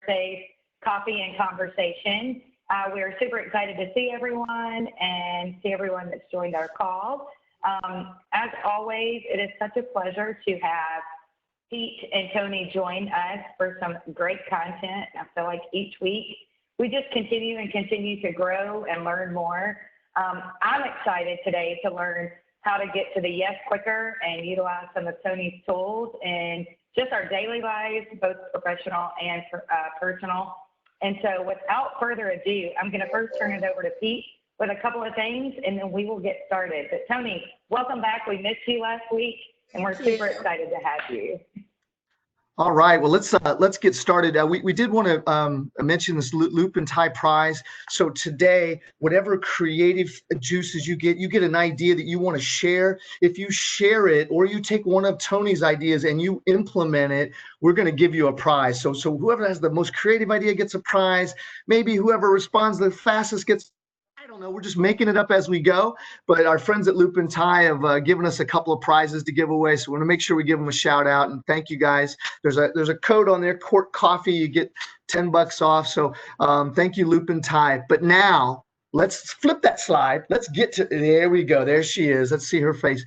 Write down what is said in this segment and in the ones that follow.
Thursday's Coffee and Conversation. We are super excited to see everyone and see everyone that's joined our call. As always, it is such a pleasure to have Pete and Toni join us for some great content. I feel like each week we just continue to grow and learn more. I'm excited today to learn how to get to the yes quicker and utilize some of Toni's tools in just our daily lives, both professional and personal. And so without further ado, I'm going to first turn it over to Pete with a couple of things, and then we will get started. But Toni, welcome back. We missed you last week, and we're super excited to have you. All right, well, let's get started. We did want to mention this loop and tie prize. So today, whatever creative juices you get an idea that you want to share. If you share it or you take one of Toni's ideas and you implement it, we're going to give you a prize. So whoever has the most creative idea gets a prize. Maybe whoever responds the fastest gets, I don't know, we're just making it up as we go. But our friends at Loop and Tie have given us a couple of prizes to give away. So we want to make sure we give them a shout out and thank you guys. There's a code on there, CORT Coffee. You get $10 off. So thank you, Loop and Tie. But now let's flip that slide. Let's get to, there we go. There she is. Let's see her face.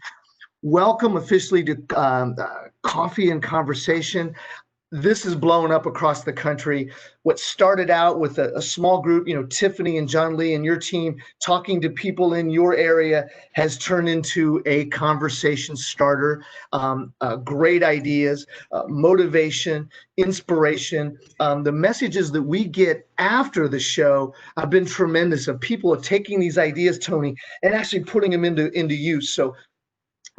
Welcome officially to Coffee and Conversation. This is blowing up across the country. What started out with a small group, Tiffany and John Lee and your team talking to people in your area has turned into a conversation starter. Great ideas, motivation, inspiration. The messages that we get after the show have been tremendous of people taking these ideas, Toni, and actually putting them into use. So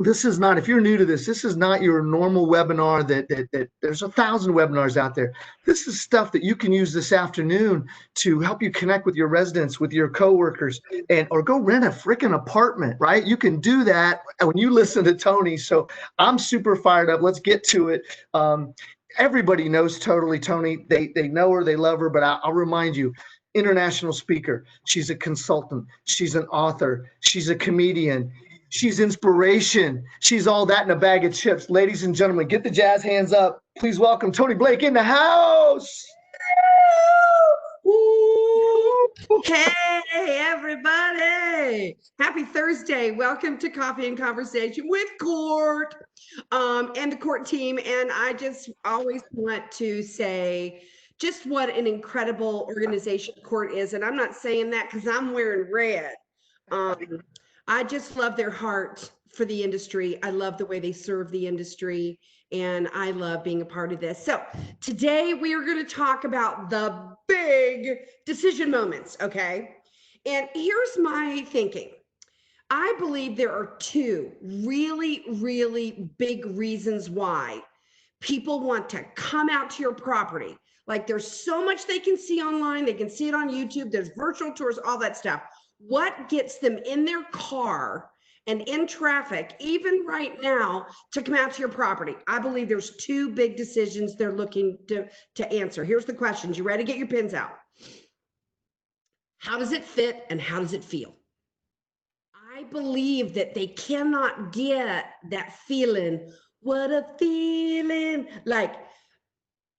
this is not, if you're new to this is not your normal webinar that there's 1,000 webinars out there. This is stuff that you can use this afternoon to help you connect with your residents, with your coworkers, or go rent a freaking apartment, right? You can do that when you listen to Toni. So I'm super fired up. Let's get to it. Everybody knows Toni. They know her, they love her, but I'll remind you, international speaker. She's a consultant. She's an author. She's a comedian. She's inspiration. She's all that in a bag of chips. Ladies and gentlemen, get the jazz hands up. Please welcome Toni Blake in the house. Hey, everybody. Happy Thursday. Welcome to Coffee and Conversation with CORT and the CORT team. And I just always want to say just what an incredible organization CORT is. And I'm not saying that because I'm wearing red. I just love their heart for the industry. I love the way they serve the industry, and I love being a part of this. So today we are going to talk about the big decision moments, okay? And here's my thinking. I believe there are two really, really big reasons why people want to come out to your property. Like there's so much they can see online. They can see it on YouTube. There's virtual tours, all that stuff. What gets them in their car and in traffic, even right now, to come out to your property? I believe there's two big decisions they're looking to answer. Here's the questions. You ready to get your pins out? How does it fit and how does it feel? I believe that they cannot get that feeling. What a feeling. Like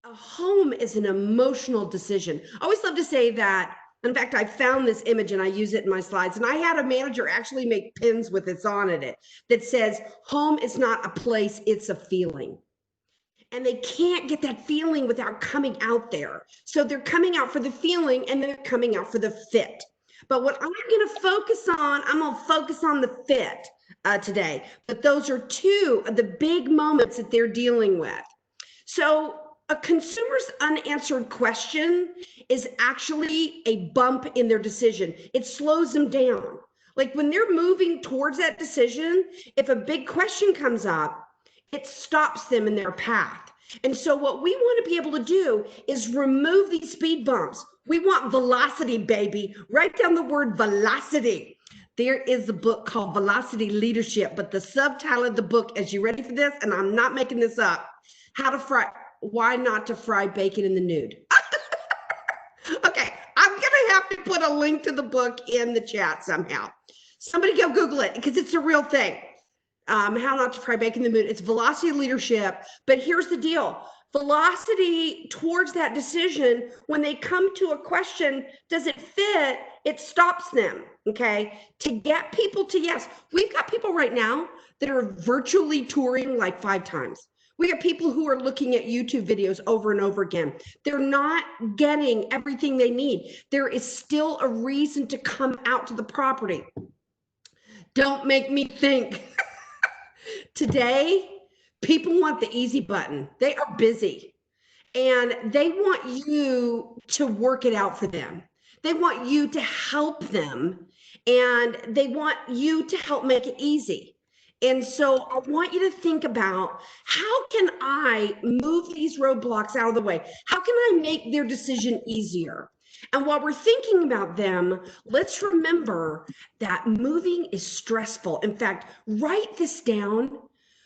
a home is an emotional decision. I always love to say that. In fact, I found this image and I use it in my slides, and I had a manager actually make pins with this on it that says, home is not a place, it's a feeling. And they can't get that feeling without coming out there. So they're coming out for the feeling and they're coming out for the fit. But what I'm going to focus on, I'm going to focus on the fit today. But those are two of the big moments that they're dealing with. So a consumer's unanswered question is actually a bump in their decision. It slows them down. Like when they're moving towards that decision, if a big question comes up, it stops them in their path. And so what we want to be able to do is remove these speed bumps. We want velocity, baby. Write down the word velocity. There is a book called Velocity Leadership, but the subtitle of the book, as you ready for this, and I'm not making this up, why not to fry bacon in the nude? Okay, I'm going to have to put a link to the book in the chat somehow. Somebody go Google it because it's a real thing. How not to fry bacon in the nude. It's velocity leadership. But here's the deal. Velocity towards that decision, when they come to a question, does it fit? It stops them, okay? To get people to yes. We've got people right now that are virtually touring like 5 times. We have people who are looking at YouTube videos over and over again. They're not getting everything they need. There is still a reason to come out to the property. Don't make me think. Today, people want the easy button. They are busy and they want you to work it out for them. They want you to help them and they want you to help make it easy. And so I want you to think about, how can I move these roadblocks out of the way? How can I make their decision easier? And while we're thinking about them, let's remember that moving is stressful. In fact, write this down.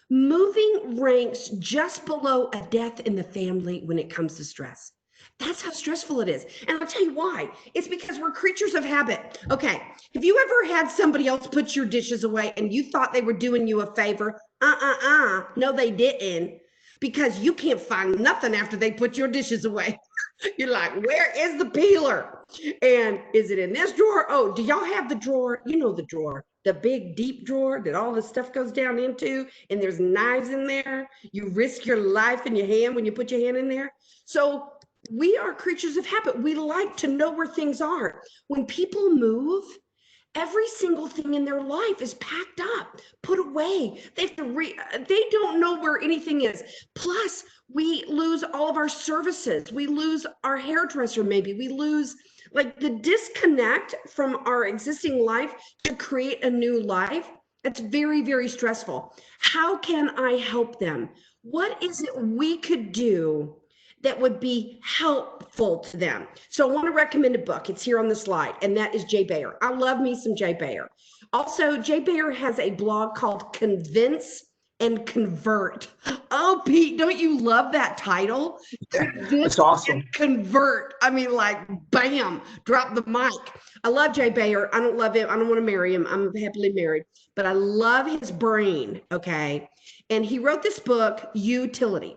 Moving ranks just below a death in the family when it comes to stress. That's how stressful it is. And I'll tell you why. It's because we're creatures of habit. Okay, have you ever had somebody else put your dishes away and you thought they were doing you a favor? No, they didn't. Because you can't find nothing after they put your dishes away. You're like, where is the peeler? And is it in this drawer? Oh, do y'all have the drawer? You know the drawer, the big deep drawer that all the stuff goes down into, and there's knives in there. You risk your life in your hand when you put your hand in there. So we are creatures of habit. We like to know where things are. When people move, every single thing in their life is packed up, put away. They have to they don't know where anything is. Plus, we lose all of our services. We lose our hairdresser, maybe. We lose like the disconnect from our existing life to create a new life. It's very, very stressful. How can I help them? What is it we could do that would be helpful to them? So I want to recommend a book. It's here on the slide, and that is Jay Baer. I love me some Jay Baer. Also, Jay Baer has a blog called Convince and Convert. Oh, Pete, don't you love that title? That's awesome. And convert. I mean, like, bam, drop the mic. I love Jay Baer. I don't love him. I don't want to marry him. I'm happily married, but I love his brain. Okay. And he wrote this book, Utility.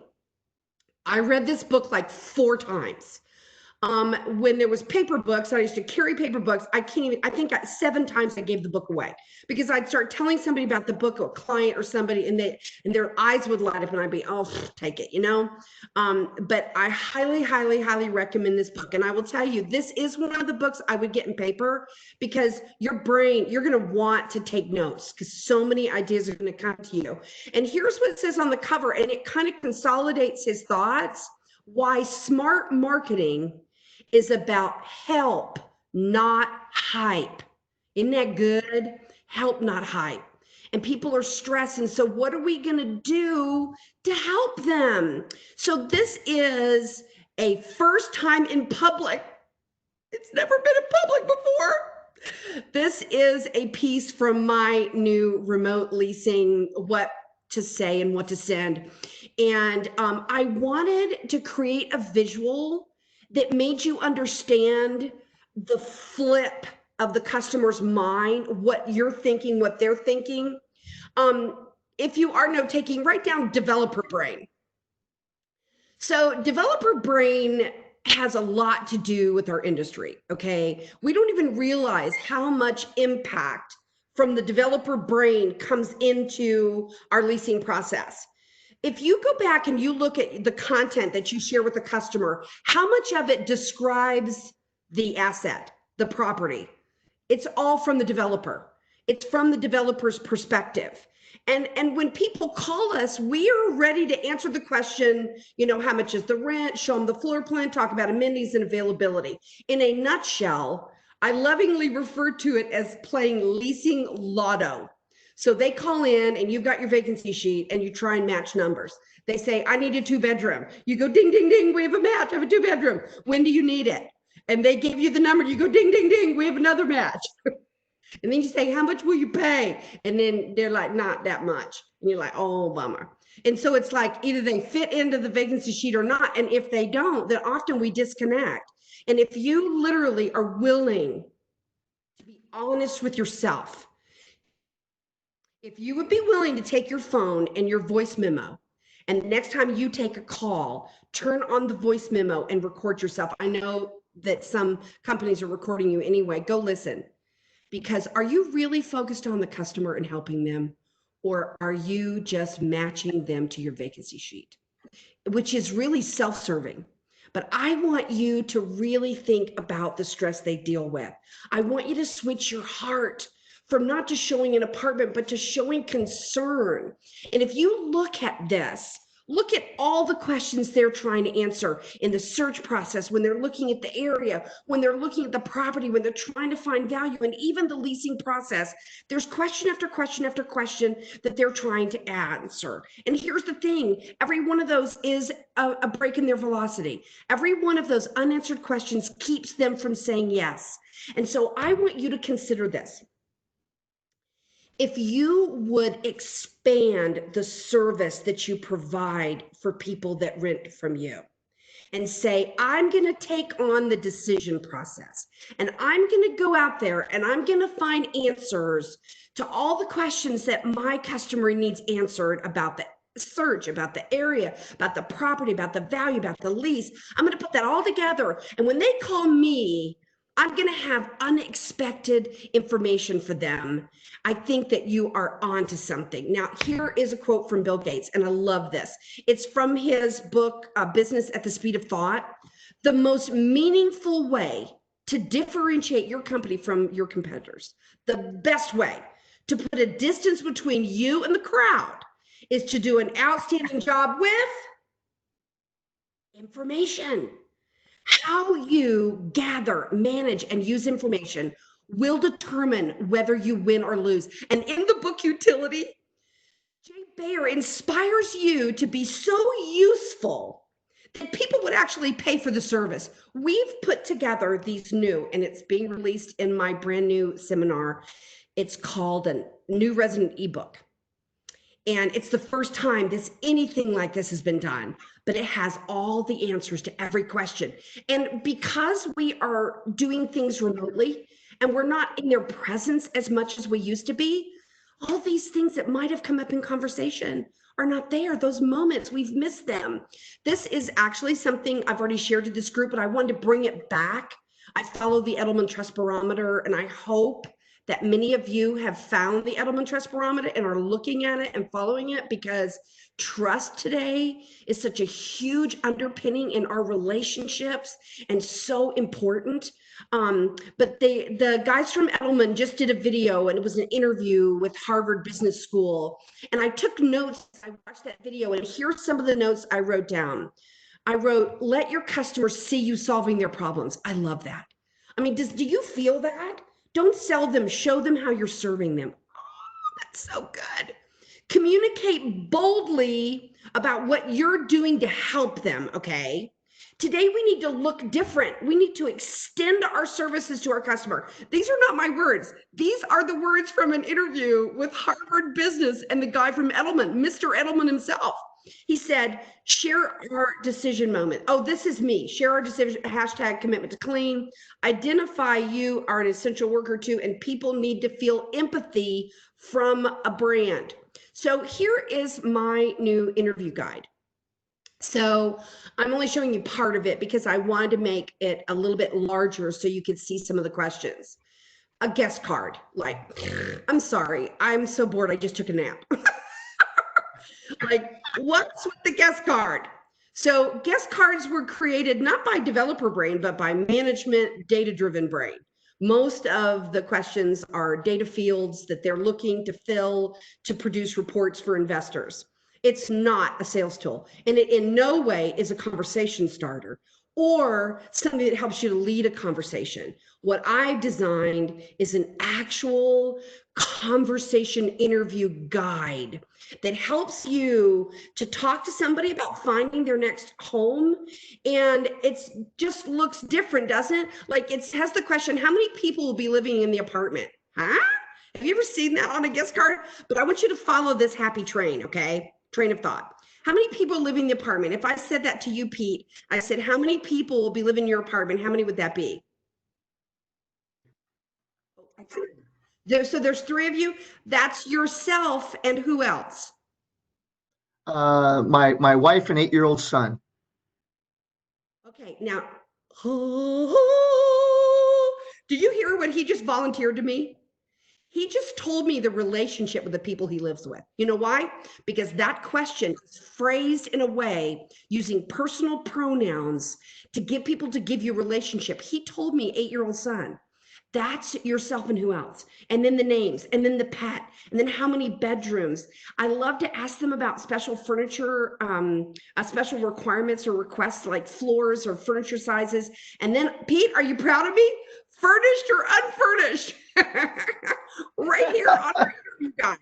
I read this book like 4 times. When there was paper books, I used to carry paper books. I think 7 times I gave the book away because I'd start telling somebody about the book, or a client or somebody, and their eyes would light up and I'd be, oh, take it, you know? But I highly, highly, highly recommend this book. And I will tell you, this is one of the books I would get in paper because your brain, you're going to want to take notes because so many ideas are going to come to you. And here's what it says on the cover, and it kind of consolidates his thoughts: why smart marketing is about help, not hype. Isn't that good? Help, not hype. And people are stressed. And so what are we going to do to help them? So this is a first time in public. It's never been in public before. This is a piece from my new remote leasing, what to say and what to send. And I wanted to create a visual that made you understand the flip of the customer's mind, what you're thinking, what they're thinking. If you are note taking, write down developer brain. So developer brain has a lot to do with our industry, okay? We don't even realize how much impact from the developer brain comes into our leasing process. If you go back and you look at the content that you share with the customer, how much of it describes the asset, the property? It's all from the developer. It's from the developer's perspective. And when people call us, we are ready to answer the question, you know, how much is the rent, show them the floor plan, talk about amenities and availability. In a nutshell, I lovingly refer to it as playing leasing lotto. So they call in and you've got your vacancy sheet and you try and match numbers. They say, I need a 2-bedroom. You go, ding, ding, ding, we have a match, I have a 2-bedroom. When do you need it? And they give you the number, you go, ding, ding, ding, we have another match. And then you say, how much will you pay? And then they're like, not that much. And you're like, oh, bummer. And so it's like, either they fit into the vacancy sheet or not. And if they don't, then often we disconnect. And if you literally are willing to be honest with yourself, if you would be willing to take your phone and your voice memo And next time you take a call, turn on the voice memo and record yourself. I know that some companies are recording you anyway. Go listen. Because are you really focused on the customer and helping them? Or are you just matching them to your vacancy sheet, which is really self-serving? But I want you to really think about the stress they deal with. I want you to switch your heart from not just showing an apartment, but to showing concern. And if you look at this, look at all the questions they're trying to answer in the search process, when they're looking at the area, when they're looking at the property, when they're trying to find value, and even the leasing process. There's question after question after question that they're trying to answer. And here's the thing, every one of those is a break in their velocity. Every one of those unanswered questions keeps them from saying yes. And so I want you to consider this. If you would expand the service that you provide for people that rent from you and say, I'm going to take on the decision process and I'm going to go out there and I'm going to find answers to all the questions that my customer needs answered about the search, about the area, about the property, about the value, about the lease. I'm going to put that all together. And when they call me, I'm going to have unexpected information for them. I think that you are onto something. Now, here is a quote from Bill Gates, and I love this. It's from his book, Business at the Speed of Thought. The most meaningful way to differentiate your company from your competitors, the best way to put a distance between you and the crowd, is to do an outstanding job with information. How you gather, manage, and use information will determine whether you win or lose. And in the book Utility, Jay Baer inspires you to be so useful that people would actually pay for the service. We've put together these new, and it's being released in my brand new seminar. It's called a New Resident ebook. And it's the first time anything like this has been done, but it has all the answers to every question. And because we are doing things remotely and we're not in their presence as much as we used to be, all these things that might have come up in conversation are not there. Those moments, we've missed them. This is actually something I've already shared to this group, but I wanted to bring it back. I follow the Edelman Trust Barometer, and I hope that many of you have found the Edelman Trust Barometer and are looking at it and following it, because trust today is such a huge underpinning in our relationships and so important. But the guys from Edelman just did a video, and it was an interview with Harvard Business School. And I took notes. I watched that video, and here's some of the notes I wrote down. I wrote, let your customers see you solving their problems. I love that. I mean, do you feel that? Don't sell them, show them how you're serving them. Oh, that's so good. Communicate boldly about what you're doing to help them, okay? Today, we need to look different. We need to extend our services to our customer. These are not my words. These are the words from an interview with Harvard Business and the guy from Edelman, Mr. Edelman himself. He said, share our decision moment. Oh, this is me. Share our decision, hashtag commitment to clean. Identify you are an essential worker too, and people need to feel empathy from a brand. So here is my new interview guide. So I'm only showing you part of it because I wanted to make it a little bit larger so you could see some of the questions. A guest card, like, I'm sorry, I'm so bored, I just took a nap. Like, what's with the guest card? So guest cards were created not by developer brain, but by management data-driven brain. Most of the questions are data fields that they're looking to fill to produce reports for investors. It's not a sales tool, and it in no way is a conversation starter or something that helps you to lead a conversation. What I've designed is an actual conversation interview guide that helps you to talk to somebody about finding their next home. And it's just looks different, doesn't it? Like, it has the question, how many people will be living in the apartment? Huh? Have you ever seen that on a guest card? But I want you to follow this happy train, okay? Train of thought. How many people live in the apartment? If I said that to you, Pete, I said, how many people will be living in your apartment? How many would that be? So there's three of you. That's yourself and who else? My wife and 8-year-old son. Okay, now, did you hear what he just volunteered to me? He just told me the relationship with the people he lives with. You know why? Because that question is phrased in a way using personal pronouns to get people to give you a relationship. He told me 8-year-old son. That's yourself and who else? And then the names, and then the pet, and then how many bedrooms. I love to ask them about special furniture, special requirements or requests like floors or furniture sizes. And then, Pete, are you proud of me? Furnished or unfurnished? Right here on our interview guide.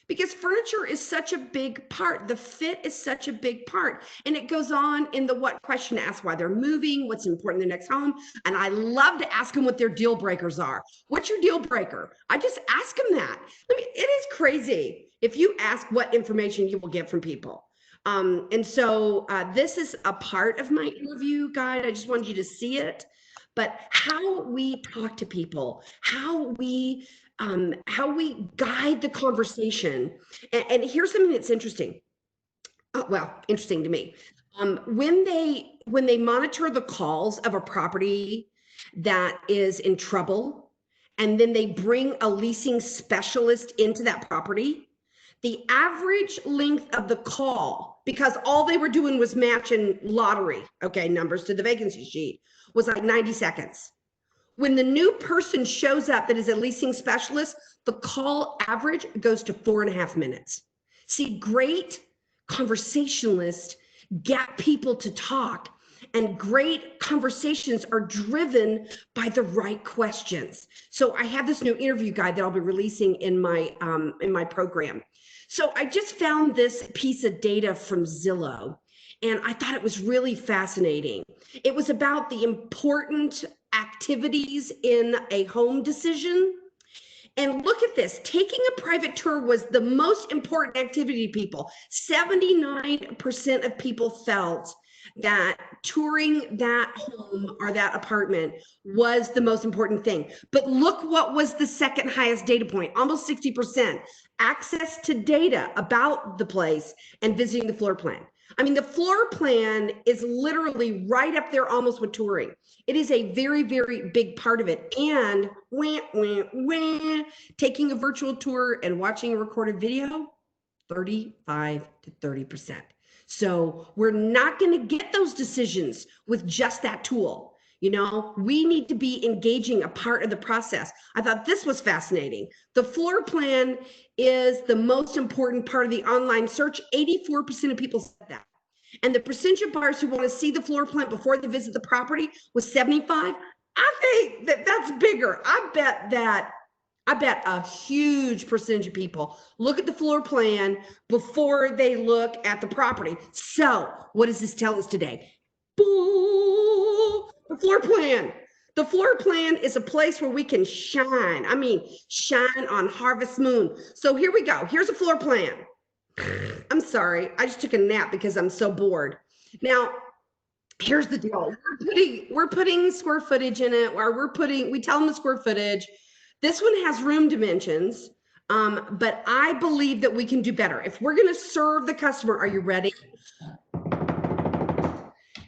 Because furniture is such a big part. The fit is such a big part. And it goes on in the what question to ask why they're moving, what's important in their next home. And I love to ask them what their deal breakers are. What's your deal breaker? I just ask them that. I mean, it is crazy if you ask what information you will get from people. And so this is a part of my interview guide. I just wanted you to see it. But how we talk to people, how we guide the conversation. And here's something that's interesting. Well, interesting to me. When they monitor the calls of a property that is in trouble, and then they bring a leasing specialist into that property, the average length of the call, because all they were doing was matching lottery, okay, numbers to the vacancy sheet, was like 90 seconds. When the new person shows up that is a leasing specialist, the call average goes to 4.5 minutes. See, great conversationalists get people to talk, and great conversations are driven by the right questions. So I have this new interview guide that I'll be releasing in my program. So I just found this piece of data from Zillow, and I thought it was really fascinating. It was about the important activities in a home decision. And look at this, taking a private tour was the most important activity to people. 79% of people felt that touring that home or that apartment was the most important thing. But look what was the second highest data point, almost 60%. Access to data about the place and visiting the floor plan. I mean, the floor plan is literally right up there almost with touring. It is a very, very big part of it. And taking a virtual tour and watching a recorded video, 35 to 30%. So we're not going to get those decisions with just that tool. You know, we need to be engaging a part of the process. I thought this was fascinating. The floor plan is the most important part of the online search. 84% of people said that. And the percentage of buyers who want to see the floor plan before they visit the property was 75. I think that's bigger. I bet a huge percentage of people look at the floor plan before they look at the property. So what does this tell us today? The floor plan. The floor plan is a place where we can shine. I mean, shine on harvest moon. So here we go. Here's a floor plan. I'm sorry. I just took a nap because I'm so bored. Now, here's the deal. We're putting square footage in it, or we tell them the square footage. This one has room dimensions, but I believe that we can do better. If we're going to serve the customer, are you ready?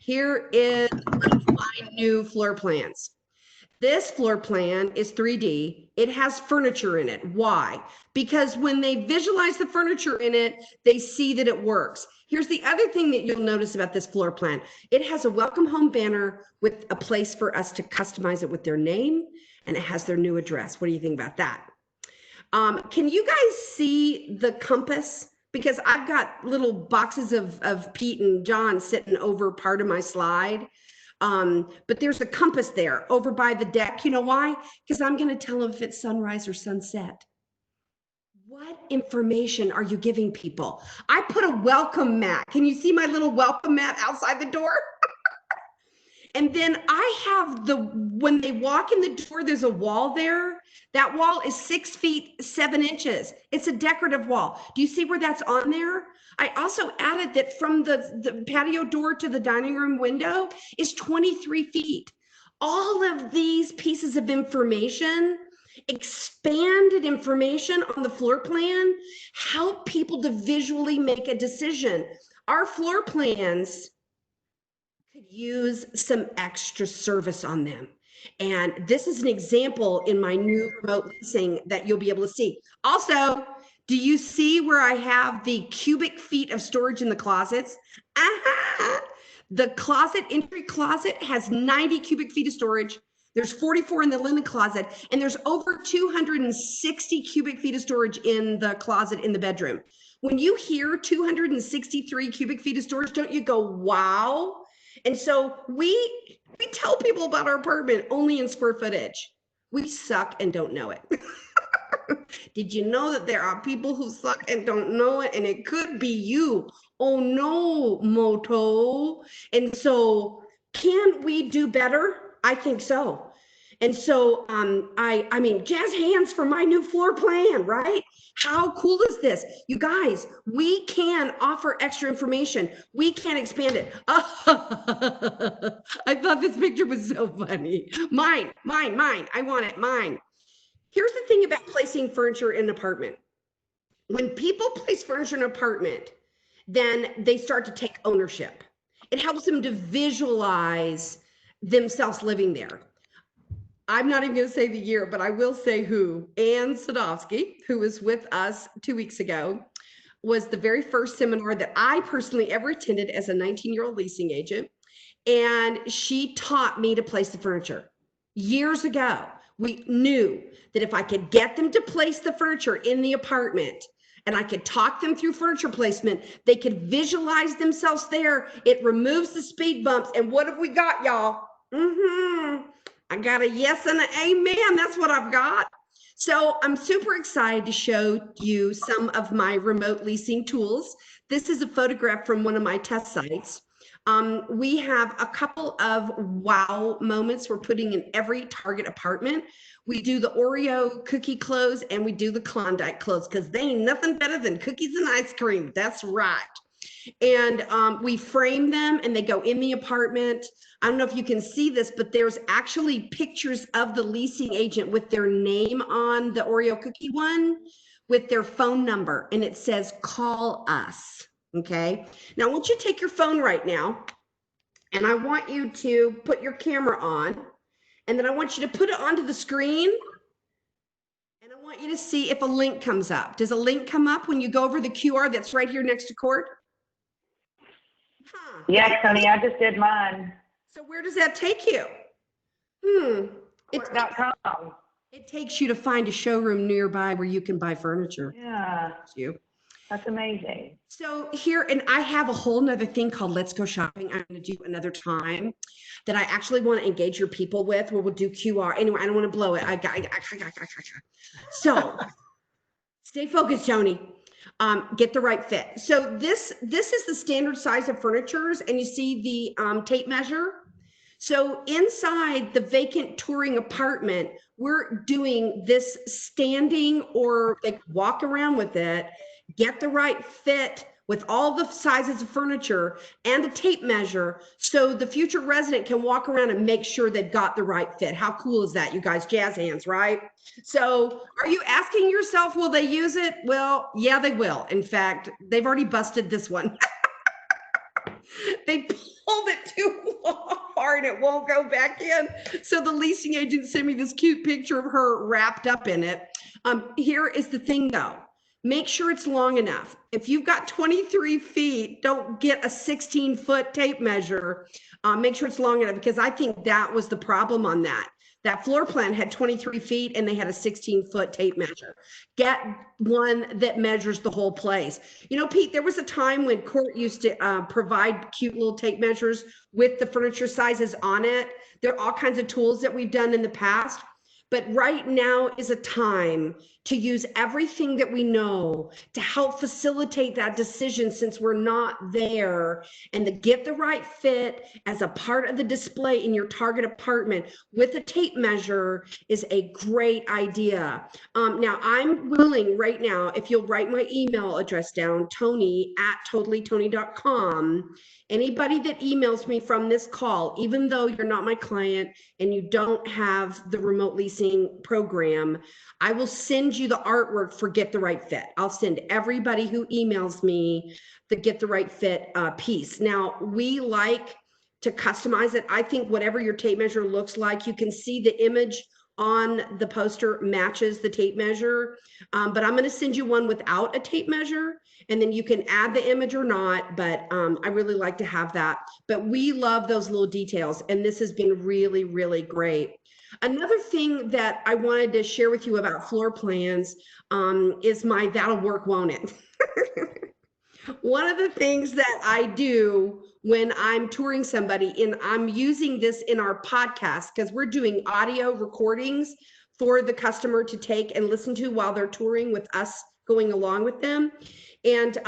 Here is one of my new floor plans. This floor plan is 3D. It has furniture in it. Why? Because when they visualize the furniture in it, they see that it works. Here's the other thing that you'll notice about this floor plan. It has a welcome home banner with a place for us to customize it with their name, and it has their new address. What do you think about that? Can you guys see the compass? Because I've got little boxes of Pete and John sitting over part of my slide. But there's a compass there over by the deck. You know why? Because I'm going to tell them if it's sunrise or sunset. What information are you giving people? I put a welcome mat. Can you see my little welcome mat outside the door? And then I have when they walk in the door, there's a wall there. That wall is 6 feet, 7 inches. It's a decorative wall. Do you see where that's on there? I also added that from the patio door to the dining room window is 23 feet. All of these pieces of information Expanded information on the floor plan help people to visually make a decision. Our floor plans could use some extra service on them. And this is an example in my new remote leasing that you'll be able to see. Also, do you see where I have the cubic feet of storage in the closets? The closet, entry closet, has 90 cubic feet of storage. There's 44 in the linen closet, and there's over 260 cubic feet of storage in the closet in the bedroom. When you hear 263 cubic feet of storage, don't you go, wow? And so we tell people about our apartment only in square footage. We suck and don't know it. Did you know that there are people who suck and don't know it? And it could be you. Oh no, Moto. And so can we do better? I think so. And so I mean, jazz hands for my new floor plan, right? How cool is this? You guys, we can offer extra information. We can expand it. I thought this picture was so funny. Mine. I want it, mine. Here's the thing about placing furniture in an apartment. When people place furniture in an apartment, then they start to take ownership. It helps them to visualize themselves living there. I'm not even going to say the year, but I will say who. Ann Sadowski, who was with us 2 weeks ago, was the very first seminar that I personally ever attended as a 19-year-old leasing agent. And she taught me to place the furniture. Years ago, we knew that if I could get them to place the furniture in the apartment and I could talk them through furniture placement, they could visualize themselves there. It removes the speed bumps. And what have we got, y'all? I got a yes and an amen. That's what I've got. So I'm super excited to show you some of my remote leasing tools. This is a photograph from one of my test sites. We have a couple of wow moments we're putting in every target apartment. We do the Oreo cookie close and we do the Klondike close because they ain't nothing better than cookies and ice cream. That's right. And we frame them and they go in the apartment. I don't know if you can see this, but there's actually pictures of the leasing agent with their name on the Oreo cookie one with their phone number. And it says, call us. Okay. Now I want you to take your phone right now and I want you to put your camera on and then I want you to put it onto the screen and I want you to see if a link comes up. Does a link come up when you go over the QR that's right here next to CORT? Yes, Toni, I just did mine. So where does that take you? CORT.com. It takes you to find a showroom nearby where you can buy furniture. Yeah. That's amazing. So here, and I have a whole nother thing called Let's Go Shopping. I'm going to do another time that I actually want to engage your people with where we'll do QR. Anyway, I don't want to blow it. So stay focused, Toni. Get the right fit. So this is the standard size of furnitures and you see the tape measure. So inside the vacant touring apartment, we're doing this standing or like walk around with it, get the right fit with all the sizes of furniture and a tape measure so the future resident can walk around and make sure they've got the right fit. How cool is that, you guys? Jazz hands, right? So are you asking yourself, will they use it? Well, yeah, they will. In fact, they've already busted this one. They pulled it too far and it won't go back in. So the leasing agent sent me this cute picture of her wrapped up in it. Here is the thing though. Make sure it's long enough. If you've got 23 feet, don't get a 16-foot tape measure. Make sure it's long enough because I think that was the problem on that. That floor plan had 23 feet and they had a 16-foot tape measure. Get one that measures the whole place. You know, Pete, there was a time when CORT used to provide cute little tape measures with the furniture sizes on it. There are all kinds of tools that we've done in the past. But right now is a time to use everything that we know to help facilitate that decision since we're not there, and to get the right fit as a part of the display in your target apartment with a tape measure is a great idea. Now I'm willing right now, if you'll write my email address down, Toni@totallytoni.com. Anybody that emails me from this call, even though you're not my client and you don't have the remote leasing leasing program, I will send you the artwork for Get the Right Fit. I'll send everybody who emails me the Get the Right Fit piece. Now, we like to customize it. I think whatever your tape measure looks like, you can see the image on the poster matches the tape measure, but I'm going to send you one without a tape measure, and then you can add the image or not, but I really like to have that. But we love those little details, and this has been really, really great. Another thing that I wanted to share with you about floor plans is my That'll Work, Won't It? One of the things that I do when I'm touring somebody, and I'm using this in our podcast because we're doing audio recordings for the customer to take and listen to while they're touring with us going along with them. And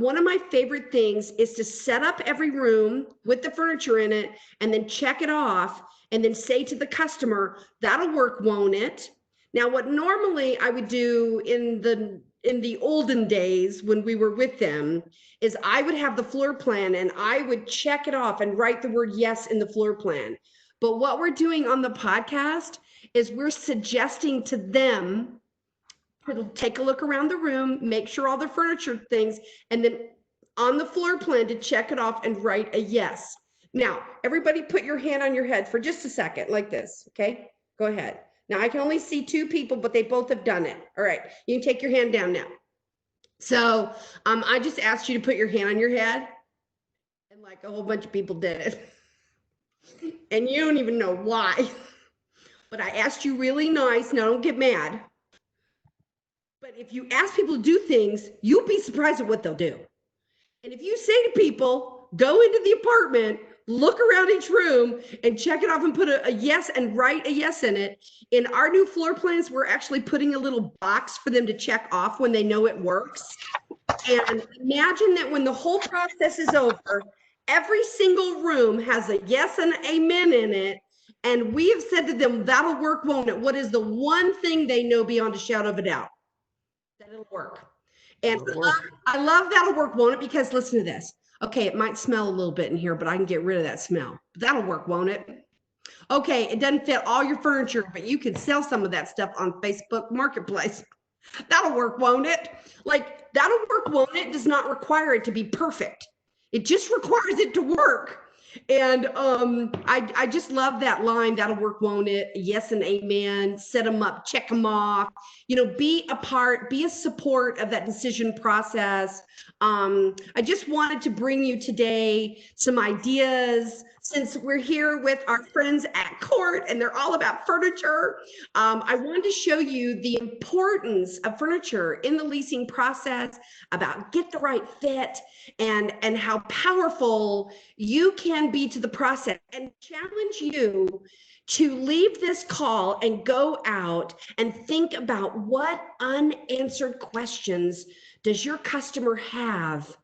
one of my favorite things is to set up every room with the furniture in it and then check it off and then say to the customer, that'll work, won't it? Now, what normally I would do in the olden days when we were with them is I would have the floor plan and I would check it off and write the word yes in the floor plan. But what we're doing on the podcast is we're suggesting to them to take a look around the room, make sure all the furniture things, and then on the floor plan to check it off and write a yes. Now, everybody put your hand on your head for just a second like this, okay? Go ahead. Now, I can only see two people, but they both have done it. All right, you can take your hand down now. So I just asked you to put your hand on your head, and like a whole bunch of people did it. And you don't even know why. But I asked you really nice. Now, don't get mad. But if you ask people to do things, you'll be surprised at what they'll do. And if you say to people, go into the apartment, look around each room and check it off and put a yes and write a yes in it. In our new floor plans, we're actually putting a little box for them to check off when they know it works. And imagine that when the whole process is over, every single room has a yes and amen in it. And we have said to them, that'll work, won't it? What is the one thing they know beyond a shadow of a doubt? That it'll work. And I love that'll work, won't it? Because listen to this. Okay, it might smell a little bit in here, but I can get rid of that smell. That'll work, won't it? Okay, it doesn't fit all your furniture, but you could sell some of that stuff on Facebook Marketplace. That'll work, won't it? Like, that'll work, won't it? Does not require it to be perfect. It just requires it to work. And I just love that line, that'll work, won't it? Yes and amen, set them up, check them off, you know, be a part, be a support of that decision process. I just wanted to bring you today some ideas, since we're here with our friends at CORT and they're all about furniture. I wanted to show you the importance of furniture in the leasing process, about get the right fit, and how powerful you can be to the process, and challenge you to leave this call and go out and think about what unanswered questions does your customer have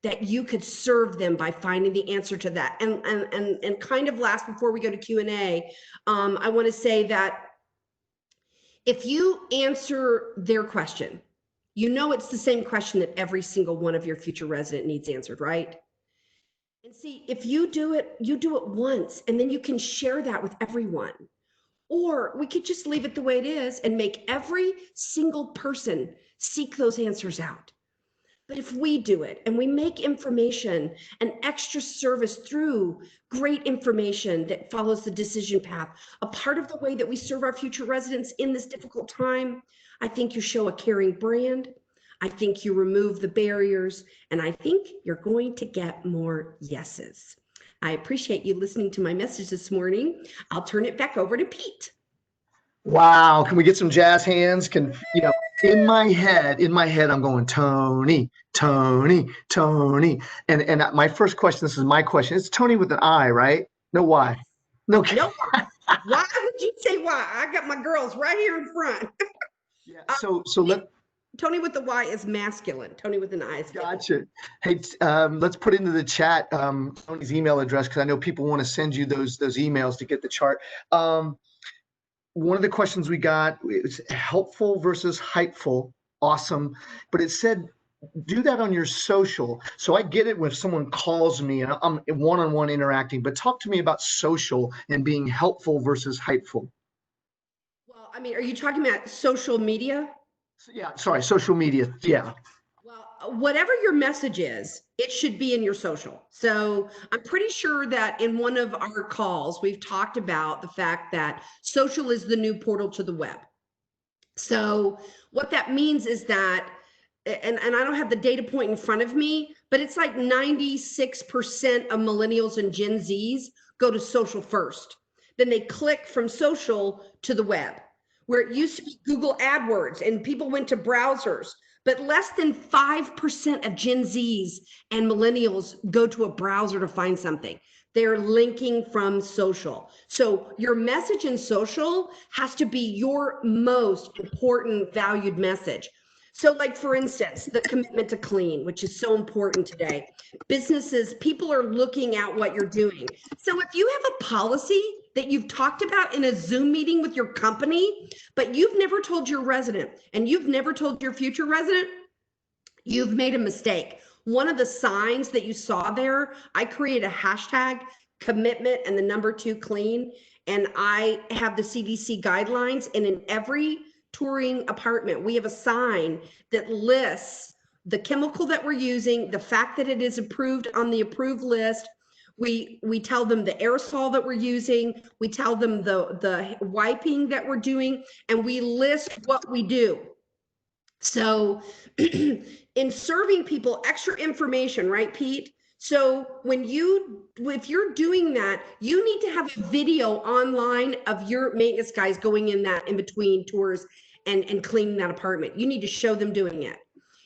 that you could serve them by finding the answer to that. And kind of last, before we go to Q&A, I want to say that if you answer their question, you know it's the same question that every single one of your future resident needs answered, right? And see, if you do it once, and then you can share that with everyone. Or we could just leave it the way it is and make every single person seek those answers out. But if we do it and we make information an extra service through great information that follows the decision path, a part of the way that we serve our future residents in this difficult time, I think you show a caring brand. I think you remove the barriers, and I think you're going to get more yeses. I appreciate you listening to my message this morning. I'll turn it back over to Pete. Wow. Can we get some jazz hands? In my head, I'm going, Toni, Toni, Toni. And my first question, this is my question. It's Toni with an I, right? No Y. No. Nope. Why would you say why? I got my girls right here in front. Yeah. So Toni with the Y is masculine. Toni with an I is feminine. Gotcha. Hey, let's put into the chat Toni's email address, because I know people want to send you those emails to get the chart. One of the questions we got is helpful versus hypeful. Awesome. But it said, do that on your social. So I get it when someone calls me and I'm one-on-one interacting, but talk to me about social and being helpful versus hypeful. Well, I mean, are you talking about social media? Yeah, sorry, social media. Yeah. Well, whatever your message is, it should be in your social. So I'm pretty sure that in one of our calls, we've talked about the fact that social is the new portal to the web. So what that means is that, and I don't have the data point in front of me, but it's like 96% of millennials and Gen Zs go to social first. Then they click from social to the web, where it used to be Google AdWords and people went to browsers. But less than 5% of Gen Zs and millennials go to a browser to find something. They're linking from social. So your message in social has to be your most important valued message. So like, for instance, the commitment to clean, which is so important today. Businesses, people are looking at what you're doing. So if you have a policy that you've talked about in a Zoom meeting with your company, but you've never told your resident and you've never told your future resident, you've made a mistake. One of the signs that you saw there, I created a hashtag commitment and the number 2 clean. And I have the CDC guidelines. And in every touring apartment, we have a sign that lists the chemical that we're using, the fact that it is approved on the approved list. We tell them the aerosol that we're using. We tell them the wiping that we're doing, and we list what we do. So in serving people extra information, right, Pete? So if you're doing that, you need to have a video online of your maintenance guys going in between tours and cleaning that apartment. You need to show them doing it.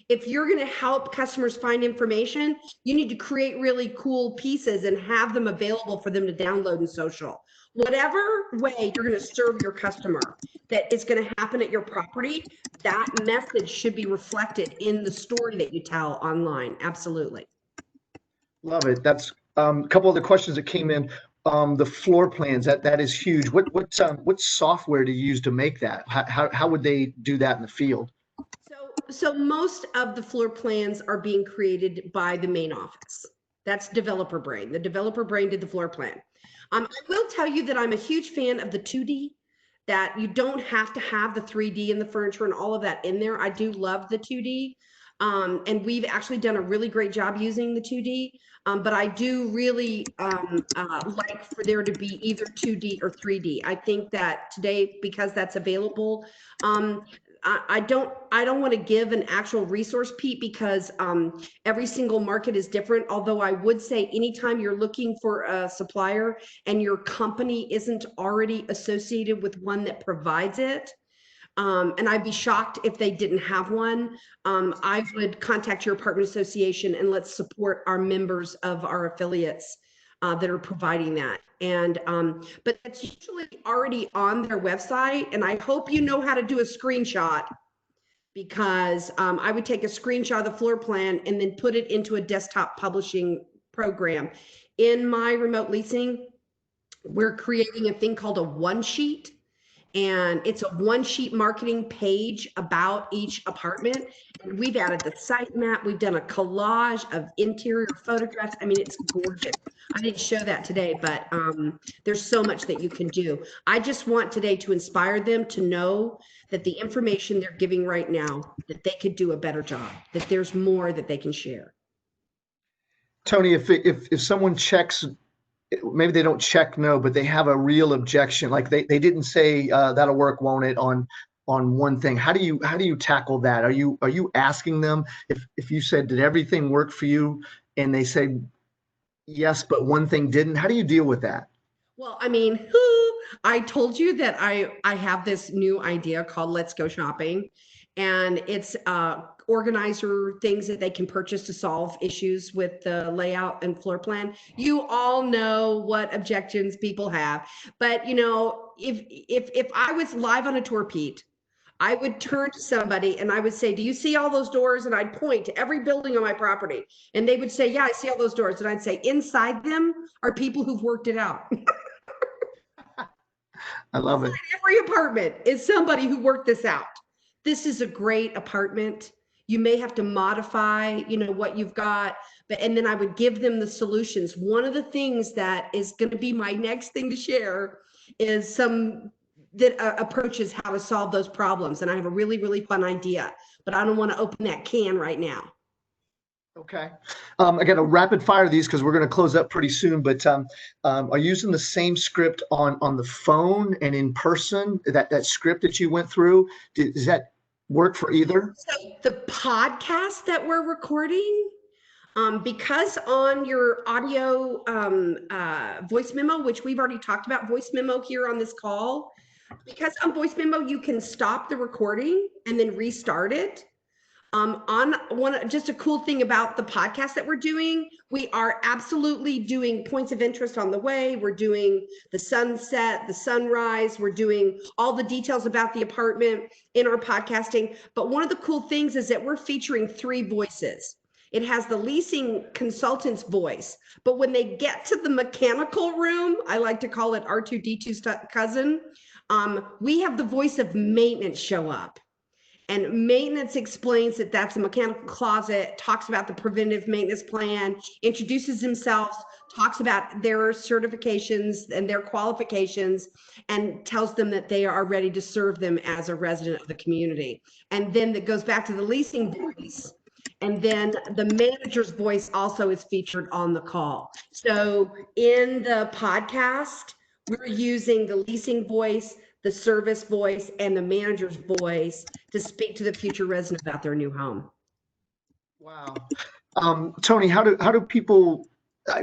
If you're going to help customers find information, you need to create really cool pieces and have them available for them to download in social. Whatever way you're going to serve your customer that is going to happen at your property, that message should be reflected in the story that you tell online. Absolutely. Love it. That's a couple of the questions that came in. The floor plans, that is huge. What software do you use to make that? How would they do that in the field? So most of the floor plans are being created by the main office. That's developer brain. The developer brain did the floor plan. I will tell you that I'm a huge fan of the 2D, that you don't have to have the 3D and the furniture and all of that in there. I do love the 2D. And we've actually done a really great job using the 2D. But I do really like for there to be either 2D or 3D. I think that today, because that's available, I don't want to give an actual resource, Pete, because every single market is different. Although I would say anytime you're looking for a supplier and your company isn't already associated with one that provides it, and I'd be shocked if they didn't have one, I would contact your apartment association and let's support our members of our affiliates that are providing that. And but it's usually already on their website, and I hope you know how to do a screenshot, because I would take a screenshot of the floor plan and then put it into a desktop publishing program. In my remote leasing, we're creating a thing called a one sheet, and it's a one sheet marketing page about each apartment. And we've added the site map. We've done a collage of interior photographs. I mean, it's gorgeous. I didn't show that today, but there's so much that you can do. I just want today to inspire them to know that the information they're giving right now, that they could do a better job, that there's more that they can share. Toni, if someone checks, maybe they don't check no, but they have a real objection, like they didn't say that'll work, won't it, on one thing. How do you tackle that? Are you asking them if you said, did everything work for you, and they say yes, but one thing didn't? How do you deal with that? Well, I mean, I told you that I have this new idea called Let's Go Shopping, and it's organizer things that they can purchase to solve issues with the layout and floor plan. You all know what objections people have, but you know, if I was live on a tour, Pete, I would turn to somebody and I would say, do you see all those doors? And I'd point to every building on my property. And they would say, yeah, I see all those doors. And I'd say, inside them are people who've worked it out. I love it. Every apartment is somebody who worked this out. This is a great apartment. You may have to modify, you know, what you've got, and then I would give them the solutions. One of the things that is going to be my next thing to share is some that approaches how to solve those problems. And I have a really, really fun idea, but I don't want to open that can right now. Okay. I got to rapid fire these because we're going to close up pretty soon, but are you using the same script on the phone and in person, that script that you went through? Does that work for either? So the podcast that we're recording, because on your audio voice memo, which we've already talked about voice memo here on this call, because on voice memo, you can stop the recording and then restart it. Just a cool thing about the podcast that we're doing, we are absolutely doing points of interest on the way. We're doing the sunset, the sunrise. We're doing all the details about the apartment in our podcasting. But one of the cool things is that we're featuring 3 voices. It has the leasing consultant's voice, but when they get to the mechanical room, I like to call it R2D2's cousin, we have the voice of maintenance show up. And maintenance explains that that's a mechanical closet, talks about the preventive maintenance plan, introduces themselves, talks about their certifications and their qualifications, and tells them that they are ready to serve them as a resident of the community. And then that goes back to the leasing voice. And then the manager's voice also is featured on the call. So in the podcast, we're using the leasing voice, the service voice, and the manager's voice to speak to the future resident about their new home. Wow. Toni, how do people,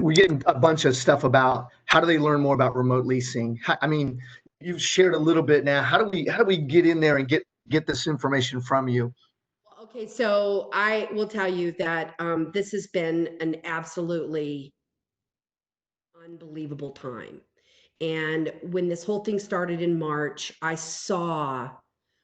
we're getting a bunch of stuff about how do they learn more about remote leasing? I mean, you've shared a little bit now. How do we get in there and get this information from you? Okay, so I will tell you that this has been an absolutely unbelievable time. And when this whole thing started in March, I saw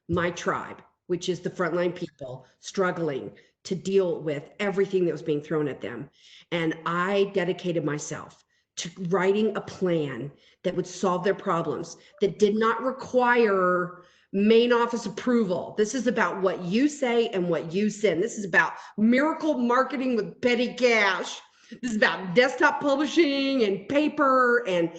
my tribe, which is the frontline people, struggling to deal with everything that was being thrown at them. And I dedicated myself to writing a plan that would solve their problems, that did not require main office approval. This is about what you say and what you send. This is about miracle marketing with petty cash. This is about desktop publishing and paper and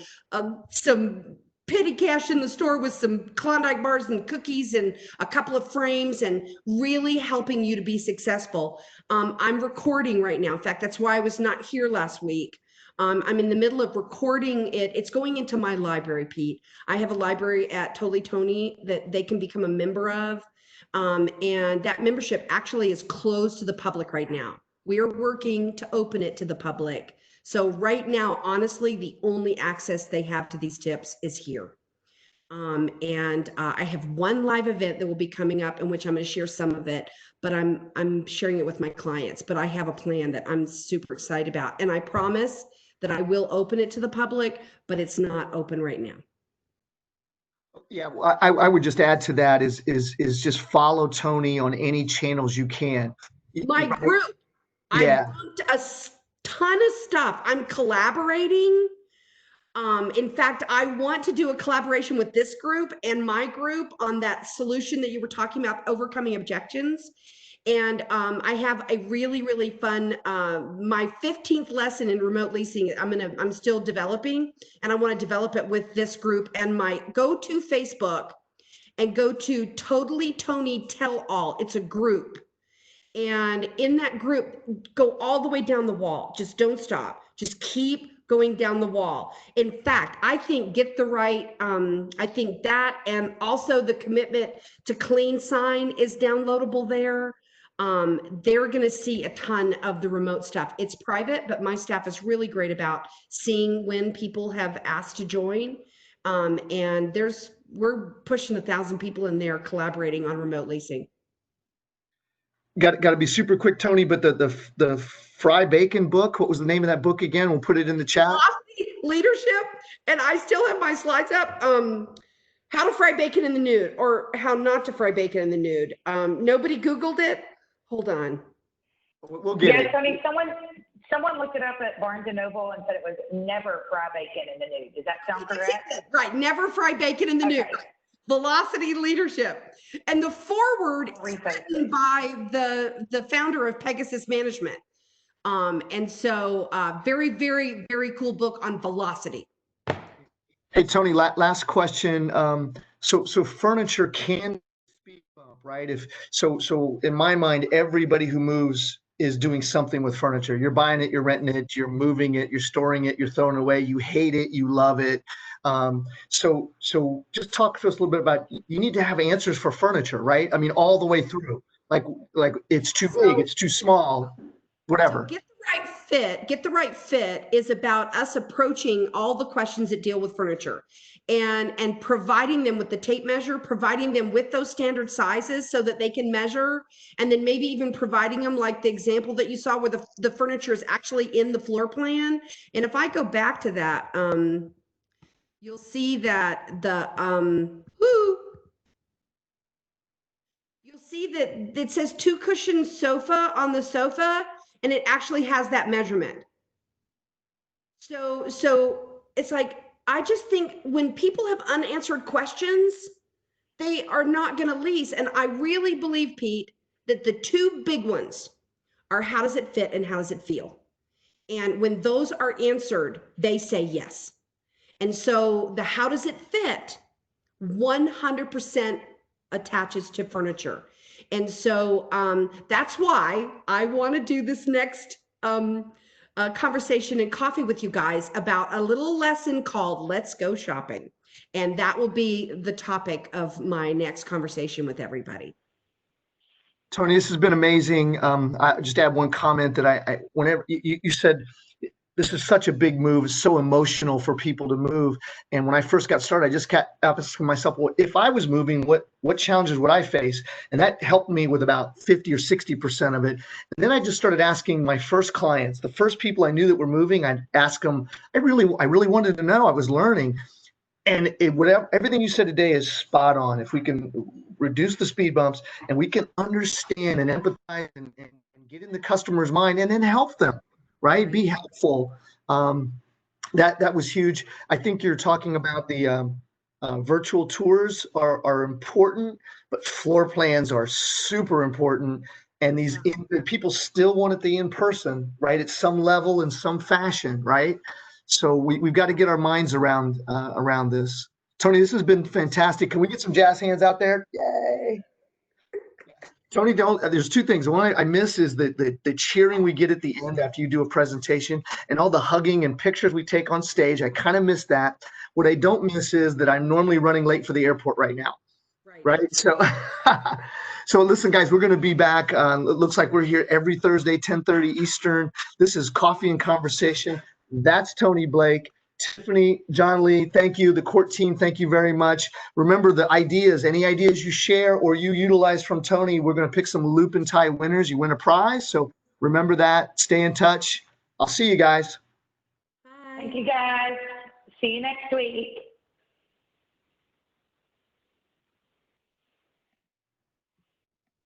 some petty cash in the store with some Klondike bars and cookies and a couple of frames, and really helping you to be successful. I'm recording right now. In fact, that's why I was not here last week. I'm in the middle of recording it. It's going into my library, Pete. I have a library at Toni that they can become a member of. And that membership actually is closed to the public right now. We are working to open it to the public. So right now, honestly, the only access they have to these tips is here. I have one live event that will be coming up in which I'm going to share some of it, but I'm sharing it with my clients. But I have a plan that I'm super excited about. And I promise that I will open it to the public, but it's not open right now. Yeah, well, I would just add to that is just follow Toni on any channels you can. My group. Yeah. I booked a ton of stuff. I'm collaborating. In fact, I want to do a collaboration with this group and my group on that solution that you were talking about, overcoming objections. And I have a really, really fun, my 15th lesson in remote leasing, I'm still developing, and I want to develop it with this group. And go to Facebook and go to Totally Toni Tell All. It's a group. And in that group, go all the way down the wall. Just don't stop. Just keep going down the wall. In fact, I think get the right, I think that, and also the commitment to clean sign is downloadable there. They're going to see a ton of the remote stuff. It's private, but my staff is really great about seeing when people have asked to join. And we're pushing 1,000 people in there collaborating on remote leasing. Got to be super quick, Toni, but the Fry Bacon book, what was the name of that book again? We'll put it in the chat. Leadership, and I still have my slides up. How to fry bacon in the nude, or how not to fry bacon in the nude. Nobody Googled it. Hold on. We'll get it. Toni, someone looked it up at Barnes & Noble and said it was never fry bacon in the nude. Does that sound correct? Right, never fry bacon in the nude. Velocity Leadership. And the foreword is written by the founder of Pegasus Management. And so very, very cool book on velocity. Hey, Toni, last question. So furniture can speed bump, right? So in my mind, everybody who moves is doing something with furniture. You're buying it, you're renting it, you're moving it, you're storing it, you're throwing it away, you hate it, you love it. So just talk to us a little bit about, you need to have answers for furniture, right? I mean, all the way through, like it's too big, it's too small, whatever. So get the right fit is about us approaching all the questions that deal with furniture and providing them with the tape measure, providing them with those standard sizes so that they can measure, and then maybe even providing them like the example that you saw where the furniture is actually in the floor plan. And if I go back to that, you'll see that you'll see that it says 2-cushion sofa on the sofa, and it actually has that measurement. So it's like, I just think when people have unanswered questions, they are not going to lease. And I really believe, Pete, that the two big ones are, how does it fit and how does it feel? And when those are answered, they say yes. And so the how does it fit 100% attaches to furniture. And so that's why I want to do this next conversation and coffee with you guys about a little lesson called Let's Go Shopping. And that will be the topic of my next conversation with everybody. Toni, this has been amazing. I just add one comment that I whenever you said this is such a big move, it's so emotional for people to move. And when I first got started, I just kept asking myself, well, if I was moving, what challenges would I face? And that helped me with about 50 or 60% of it. And then I just started asking my first clients, the first people I knew that were moving, I'd ask them, I really wanted to know. I was learning. And everything you said today is spot on. If we can reduce the speed bumps and we can understand and empathize and get in the customer's mind and then help them, right? Be helpful. That was huge. I think you're talking about the virtual tours are important, but floor plans are super important. And people still want it the in person, right? At some level, in some fashion, right? So we've got to get our minds around this. Toni, this has been fantastic. Can we get some jazz hands out there? Yay! Toni, there's two things. The one I miss is the cheering we get at the end after you do a presentation and all the hugging and pictures we take on stage. I kind of miss that. What I don't miss is that I'm normally running late for the airport right now. Right? So, so listen, guys, we're going to be back. It looks like we're here every Thursday, 10:30 Eastern. This is Coffee and Conversation. That's Toni Blake. Tiffany, John Lee, thank you. The CORT team, thank you very much. Remember the ideas, any ideas you share or you utilize from Toni, we're going to pick some loop and tie winners. You win a prize. So remember that. Stay in touch. I'll see you guys. Bye. Thank you, guys. See you next week.